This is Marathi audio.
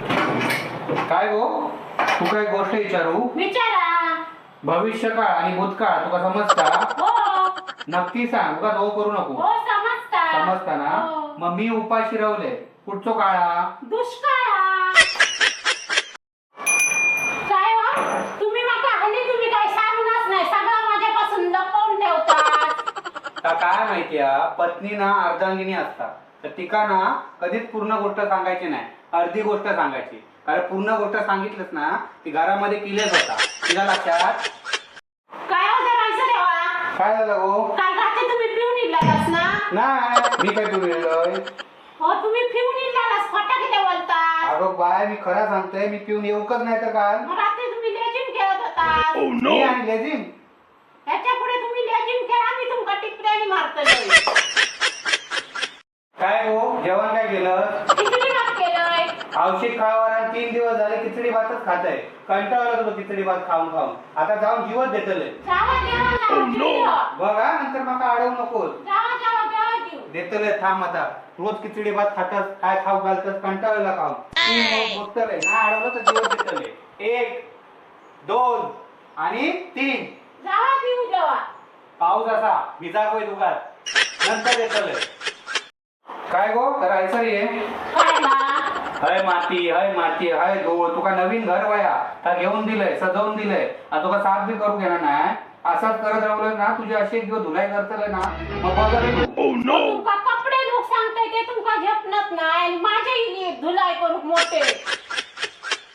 काय गो तू काय गोष्ट विचारू? विचारा. भविष्यकाळ आणि भूतकाळ तुका समजता? हो नक्की सांग, उगाच हो करू नको. हो समजता. समजता ना? हो. मग मी उपाय शिरवले. कुठचो काळ हा? दुष्काळ हा. काय हो? तुम्ही माका हल्ली तुम्ही काय सांगणार नाही, सगळं माझ्यापासून लपवून ठेवतात. का काय माहितीया, पत्नी ना अर्धांगिनी असतात, तर तिका ना कधीच पूर्ण गोष्ट सांगायची नाही, अर्धी गोष्ट सांगायची. कारण पूर्ण गोष्ट सांगितलंच ना ती घरामध्ये किलेच होता. तिला लक्षात? काय हो जरा ऐसा ठेवा. काय झालं गो? काल रात्री तुम्ही पिऊन इल्लास ना? नाही, मी काय तू वेळलोय? हो तुम्ही पिऊन इल्लास, खोटा किती बोलता? अगं बाय, मी खरं सांगतोय, मी पिऊन येऊकच नाही तर काल. मग रात्री तुम्ही लेजिम खेळत होता. मी आणि लेझिम. ह्याच्या पुढे तुम्ही लेजिम खेळा, मी तुमका टिपऱ्याने मारतलोय. काय हो, जेवण काय केलं? खिचडी भात केलंय. औषध खावार 3 दिवस झाले खिचडी भातच खाताय. कंटाळा तुला खिचडी भात खाऊन खाऊन. आता जाऊन जीवच देतले. जावा जेवा. बघा नंतर माका अडवू नकोस. जावा जावा जेवा जीव. देतले थांब आता. रोज खिचडी भात खातस, काय खाऊ घालतस, कंटाळला खाऊन. बघतले ना, अडवलं तर जीवच देतले. 1 2 आणि 3. जावा जीव जेवा. पाऊस असा भिजाकोय दुकात नंतर देतले. काय गो करायचं रे? काय बा? हय माती, हय माती, हय धूळ. तुका नवीन घर वया तर घेऊन दिलंय, सजवून दिलंय. आता तुका साफ बी करू घेणार नाही. असंच करत राहिलं ना, तुझे असे दिवस धुलाई करतले ना, मग बघ. तुमका कपडे लोक सांगताय ते तुमका झेपणत नाही. माझे धुलाई करू मोठे